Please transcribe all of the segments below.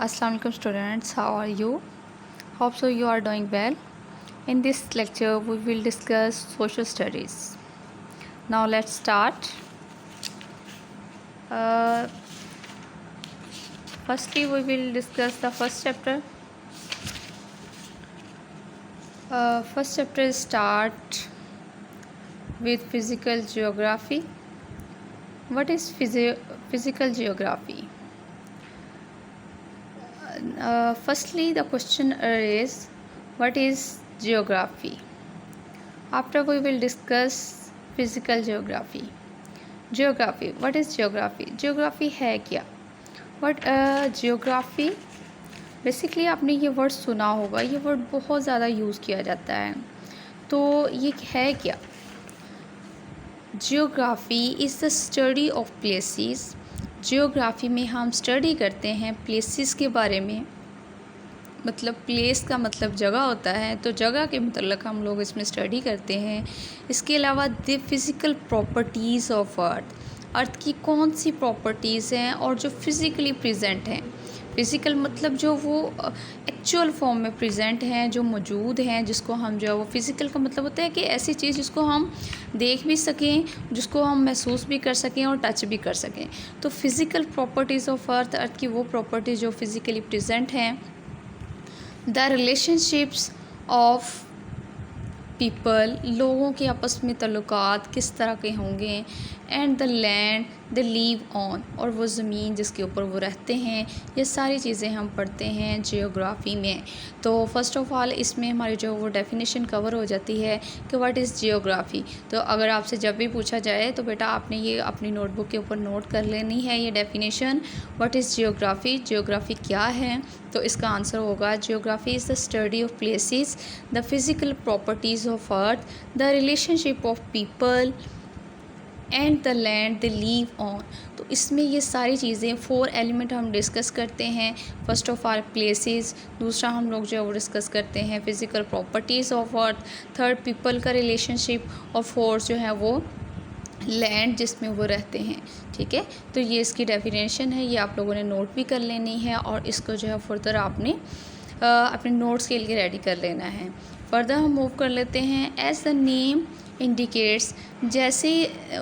Assalamu alaikum students, how are you? Hope so you are doing well. In this lecture we will discuss social studies. Now let's start. Uh, Firstly we will discuss the first chapter. First chapter start with physical geography. What is physical geography? Firstly the question is what is geography? After we will discuss physical geography. Geography, what is geography? Geography है क्या? What geography basically आपने ये word सुना होगा, ये word बहुत ज़्यादा use किया जाता है, तो ये है क्या? Geography is the study of places. Geography में हम स्टडी करते हैं प्लेसेस के बारे में. मतलब प्लेस का मतलब जगह होता है, तो जगह के मतलब हम लोग इसमें स्टडी करते हैं. इसके अलावा the physical properties of earth की कौन सी प्रॉपर्टीज़ हैं और जो फिज़िकली प्रेजेंट हैं. फिज़िकल मतलब जो वो एक्चुअल फॉर्म में प्रेजेंट हैं, जो मौजूद हैं, जिसको हम जो है वो फिज़िकल का मतलब होता है कि ऐसी चीज़ जिसको हम देख भी सकें, जिसको हम महसूस भी कर सकें और टच भी कर सकें. तो फिज़िकल प्रॉपर्टीज़ ऑफ अर्थ की वो प्रॉपर्टीज़ जो फिज़िकली प्रेजेंट हैं. द रिलेशनशिप्स ऑफ पीपल, लोगों के आपस में तल्लुकात किस तरह के होंगे. And the land the leave on, और वो ज़मीन जिसके ऊपर वो रहते हैं. ये सारी चीज़ें हम पढ़ते हैं जियोग्राफी में. तो फर्स्ट ऑफ़ ऑल इसमें हमारी जो वो डेफिनेशन कवर हो जाती है कि व्हाट इज़ जियोग्राफी. तो अगर आपसे जब भी पूछा जाए तो बेटा आपने ये अपनी नोटबुक के ऊपर नोट कर लेनी है ये definition, what is geography. Geography क्या है? तो इसका आंसर होगा geography is the study of places, the physical properties of earth, the relationship of people and the land the leave on. तो इसमें ये सारी चीज़ें 4 एलिमेंट हम डिस्कस करते हैं. फर्स्ट ऑफ ऑल प्लेसेस, दूसरा हम लोग जो है वो डिस्कस करते हैं physical properties of earth, third people का रिलेशनशिप, और फोर्थ जो है वो लैंड जिसमें वो रहते हैं. ठीक है, तो ये इसकी डेफिनेशन है, ये आप लोगों ने नोट भी कर लेनी है और इसको जो है फर्दर आपने अपने नोट्स के लिए रेडी कर लेना है. फर्दर हम मूव कर लेते हैं. एज द नेम इंडिकेट्स, जैसे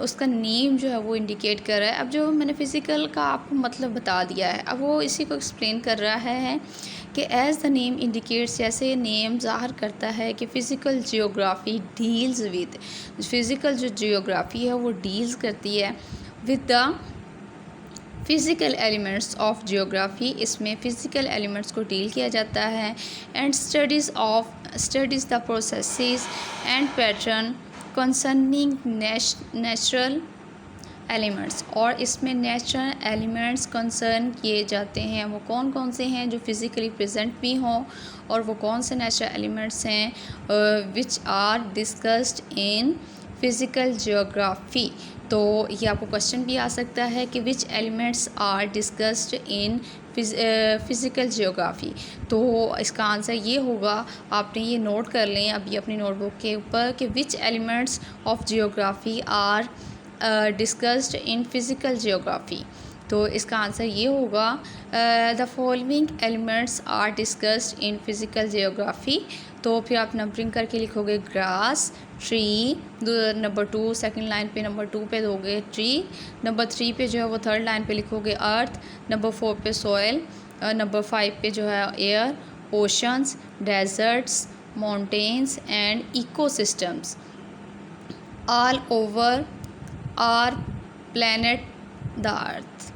उसका नेम जो है वो इंडिकेट कर रहा है. अब जो मैंने फ़िज़िकल का आपको मतलब बता दिया है, अब वो इसी को एक्सप्लेन कर रहा है कि एज़ द नेम इंडिकेट्स, जैसे नेम ज़ाहिर करता है कि physical geography deals with, physical जो जियोग्राफी है वो डील्स करती है with the physical elements of geography. इसमें फ़िज़िकल एलिमेंट्स को डील किया जाता है. And studies the processes and pattern concerning natural elements, और इसमें नेचुरल एलिमेंट्स कंसर्न किए जाते हैं. वो कौन कौन से हैं जो फिज़िकली प्रेजेंट भी हों, और वो कौन से नेचुरल एलिमेंट्स हैं which are discussed in physical geography. तो ये आपको क्वेश्चन भी आ सकता है कि which elements are discussed in physical geography. तो इसका आंसर ये होगा, आपने ये नोट कर लें अभी अपनी नोटबुक के ऊपर कि which elements of geography are discussed in physical geography. तो इसका आंसर ये होगा the following elements are discussed in physical geography. तो फिर आप नंबरिंग करके लिखोगे grass, tree, number 2 second line पे, नंबर 2 पे दोगे ट्री, नंबर 3 पे जो है वो थर्ड लाइन पे लिखोगे अर्थ, नंबर 4 पे सॉइल, नंबर 5 पे जो है air, oceans, deserts, mountains and ecosystems all over our planet the earth.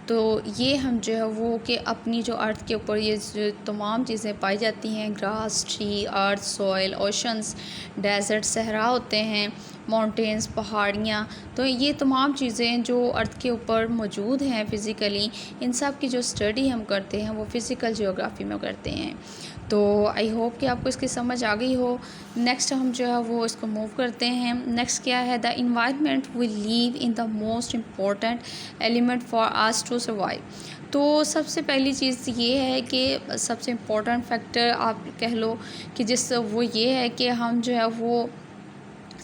तो ये हम जो है वो कि अपनी जो अर्थ के ऊपर ये जो तमाम चीज़ें पाई जाती हैं, ग्रास, ट्री, अर्थ, सॉइल, ओशंस, डेजर्ट, सहरा होते हैं, माउंटेन्स, पहाड़ियाँ. तो ये तमाम चीज़ें जो अर्थ के ऊपर मौजूद हैं फ़िज़िकली, इन सब की जो स्टडी हम करते हैं वो फ़िज़िकल जियोग्राफी में करते हैं. तो आई होप कि आपको इसकी समझ आ गई हो. नेक्स्ट हम जो है वो इसको मूव करते हैं. नेक्स्ट क्या है? The environment we live in the most important element for us to survive. तो सबसे पहली चीज़ ये है कि सबसे इम्पॉर्टेंट फैक्टर आप कह लो कि जिस वो ये है कि हम जो है वो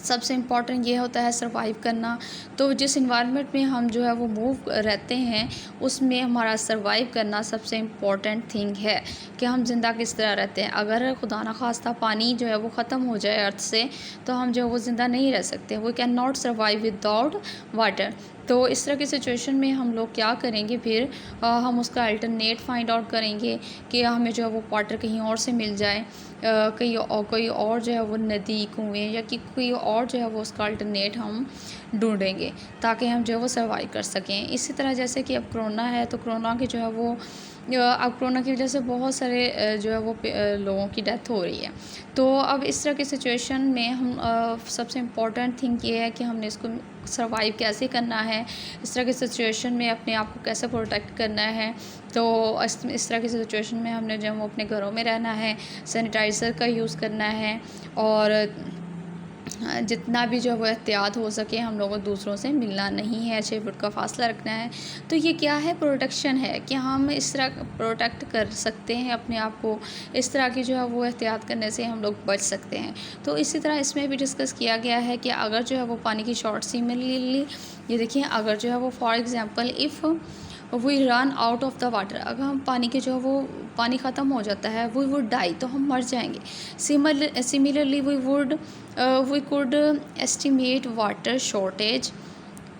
सबसे इम्पॉर्टेंट ये होता है सर्वाइव करना। तो जिस इन्वायरमेंट में हम जो है वो मूव रहते हैं, उसमें हमारा सर्वाइव करना सबसे इम्पॉर्टेंट थिंग है कि हम ज़िंदा किस तरह रहते हैं। अगर खुदा न खास्ता पानी जो है वो ख़त्म हो जाए अर्थ से, तो हम जो है वो ज़िंदा नहीं रह सकते। We can not survive without water. तो इस तरह की सिचुएशन में हम लोग क्या करेंगे फिर, हम उसका अल्टरनेट फाइंड आउट करेंगे कि हमें जो है वो वाटर कहीं और से मिल जाए, कोई और जो है वो नदी, कुएँ या कि कोई और जो है वो उसका अल्टरनेट हम ढूँढेंगे ताकि हम जो है वो सर्वाइव कर सकें। इसी तरह जैसे कि अब कोरोना है, तो कोरोना की जो है वो अब कोरोना की वजह से बहुत सारे जो है वो लोगों की डेथ हो रही है। तो अब इस तरह की सिचुएशन में हम सबसे इम्पॉर्टेंट थिंग ये है कि हमने इसको सर्वाइव कैसे करना है, इस तरह की सिचुएशन में अपने आप को कैसे प्रोटेक्ट करना है। तो इस तरह की सिचुएशन में हमने जो है वो अपने घरों में रहना है, सैनिटाइज़र का यूज़ करना है और जितना भी जो है वो एहतियात हो सके हम लोगों को दूसरों से मिलना नहीं है, 6 फुट का फासला रखना है। तो ये क्या है, प्रोटेक्शन है कि हम इस तरह प्रोटेक्ट कर सकते हैं अपने आप को, इस तरह की जो है वो एहतियात करने से हम लोग बच सकते हैं। तो इसी तरह इसमें भी डिस्कस किया गया है कि अगर जो है वो पानी की शॉर्ट सिमिलरली ये देखिए, अगर जो है वो for example if we run out of the water, अगर हम पानी के जो है वो पानी ख़त्म हो जाता है, वी वुड डाई, तो हम मर जाएंगे। Similarly we could estimate water shortage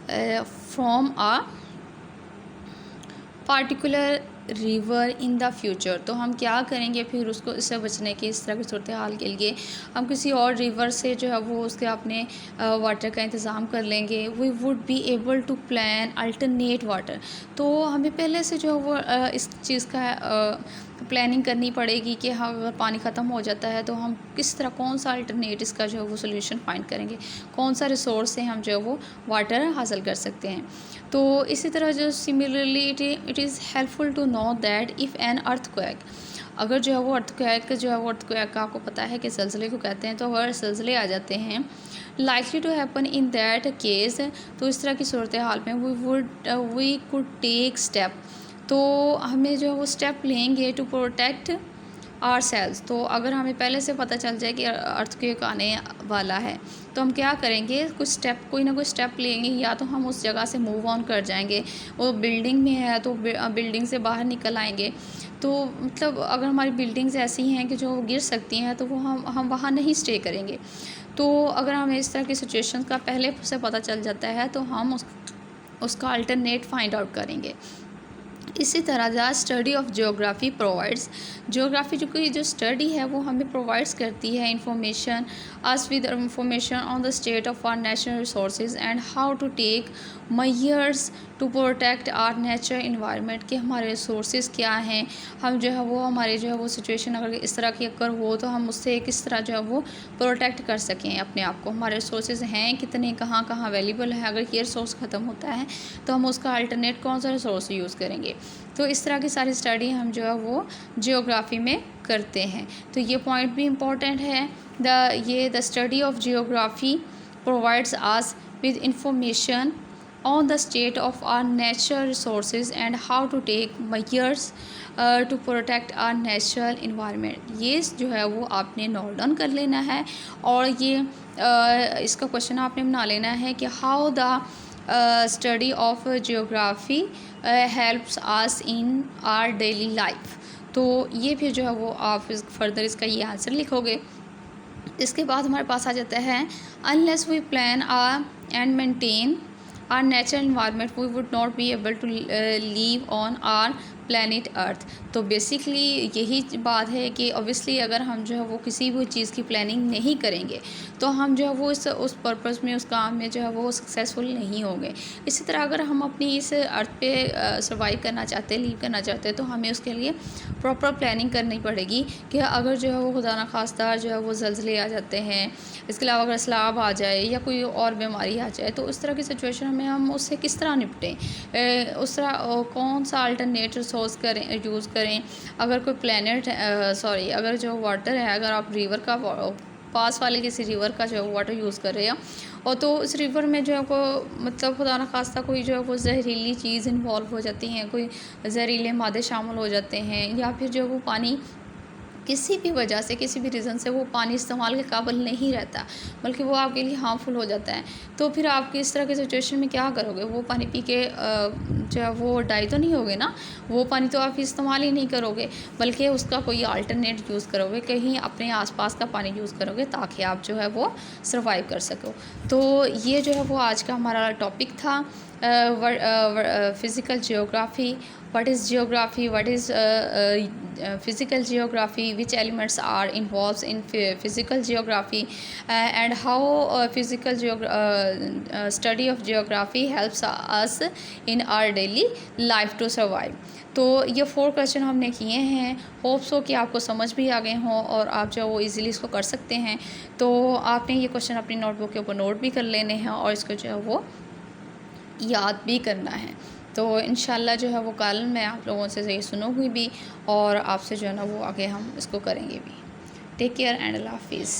from a particular river in the future. तो हम क्या करेंगे फिर उसको, इससे बचने की, इस तरह की सूरत हाल के लिए हम किसी और रिवर से जो है वो उसके अपने वाटर का इंतज़ाम कर लेंगे। We would be able to plan alternate water. तो हमें पहले से जो है वो इस चीज़ का प्लानिंग करनी पड़ेगी कि हाँ, अगर पानी ख़त्म हो जाता है तो हम किस तरह, कौन सा अल्टरनेट इसका जो है वो सोल्यूशन फाइंड करेंगे, कौन सा रिसोर्स से हम जो है वो वाटर हासिल कर सकते हैं। तो इसी तरह जो similarly it is helpful to know that if an earthquake, अगर जो है वो अर्थक्वेक जो है वो अर्थक्वेक का आपको पता है कि ज़लज़ले को कहते हैं, तो अगर ज़लज़ले आ जाते हैं likely to happen in that case, तो इस तरह की सूरत हाल में वी कुड टेक स्टेप, तो हमें जो है वो स्टेप लेंगे टू प्रोटेक्ट आरसेल्व्स। तो अगर हमें पहले से पता चल जाए कि अर्थक्वेक आने वाला है, तो हम क्या करेंगे, कुछ स्टेप, कोई ना कोई स्टेप लेंगे। या तो हम उस जगह से मूव ऑन कर जाएंगे, वो बिल्डिंग में है तो बिल्डिंग से बाहर निकल आएंगे। तो मतलब अगर हमारी बिल्डिंग्स ऐसी हैं कि जो गिर सकती हैं, तो वो हम वहाँ नहीं स्टे करेंगे। तो अगर हमें इस तरह की सिचुएशन का पहले से पता चल जाता है, तो हम उसका अल्टरनेट फाइंड आउट करेंगे। इसी तरह the study of geography provides, geography जो स्टडी है वो हमें प्रोवाइड्स करती है information us with information on the state of our natural resources and how to take measures to protect our natural environment, कि हमारे रिसोर्सेज क्या हैं, हम जो है वो हमारे जो है वो सिचुएशन अगर इस तरह की अगर हो तो हम उससे किस तरह जो है वो प्रोटेक्ट कर सकें अपने आप को। हमारे रिसोर्सेज हैं कितने, कहाँ कहाँ अवेलेबल है, अगर ये रिसोर्स ख़त्म होता है तो हम उसका अल्टरनेट कौन सा रिसोर्स यूज़ करेंगे। तो इस तरह की सारी स्टडी हम जो है वो जियोग्राफी में करते हैं। तो ये पॉइंट भी इम्पॉर्टेंट है। The study of geography provides us with information on the state of our natural resources and how to take measures to protect our natural environment। ये जो है वो आपने नोट डाउन कर लेना है और ये इसका क्वेश्चन आपने बना लेना है कि how the study of geography helps us in our daily life. तो ये फिर जो है वो आप फर्दर इसका ये आंसर लिखोगे। इसके बाद हमारे पास आ जाता है unless we plan and maintain our natural environment we would not be able to live on our planet earth। तो बेसिकली यही बात है कि ऑब्वियसली अगर हम जो है वो किसी भी चीज़ की प्लानिंग नहीं करेंगे तो हम जो है वो उस पर्पस में, उस काम में जो है वो सक्सेसफुल नहीं होंगे। इसी तरह अगर हम अपनी इस अर्थ पे सर्वाइव करना चाहते हैं, लीव करना चाहते हैं, तो हमें उसके लिए प्रॉपर प्लानिंग करनी पड़ेगी कि अगर जो है वो खुदा न खास्ता जो है वो ज़लज़ले आ जाते हैं, इसके अलावा अगर सैलाब आ जाए या कोई और बीमारी आ जाए, तो उस तरह की सिचुएशन में हम उससे किस तरह निपटें, उस तरह कौन सा अल्टरनेट रिसोर्स यूज़ करें। अगर कोई अगर जो वाटर है, अगर आप रिवर का पास वाले किसी रिवर का जो है वाटर यूज़ कर रहे हैं और तो उस रिवर में जो है को मतलब खुदा न खास्ता कोई जो है वो जहरीली चीज़ इन्वॉल्व हो जाती हैं, कोई जहरीले मादे शामिल हो जाते हैं, या फिर जो वो पानी किसी भी वजह से, किसी भी रीज़न से वो पानी इस्तेमाल के काबिल नहीं रहता, बल्कि वो आपके लिए हार्मफुल हो जाता है, तो फिर आप किस तरह की सिचुएशन में क्या करोगे? वो पानी पी के जो है वो डाई तो नहीं होगे ना, वो पानी तो आप इस्तेमाल ही नहीं करोगे, बल्कि उसका कोई अल्टरनेट यूज़ करोगे, कहीं अपने आसपास का पानी यूज़ करोगे ताकि आप जो है वो सर्वाइव कर सको। तो ये जो है वो आज का हमारा टॉपिक था, physical geography. What is geography? What is physical geography? Which elements are involved in physical geography, and how study of geography helps us in our daily life to survive. तो ये 4 क्वेश्चन हमने किए हैं, hopes हो कि आपको समझ भी आ गए हों और आप जो वो इजीली इसको कर सकते हैं। तो आपने ये क्वेश्चन अपनी नोटबुक के ऊपर नोट भी कर लेने हैं और इसको जो है वो याद भी करना है। तो इंशाल्लाह जो है वो कल मैं आप लोगों से ये सुनूँगी भी और आपसे जो है ना वो आगे हम इसको करेंगे भी। टेक केयर एंड अल्लाह हाफिज़।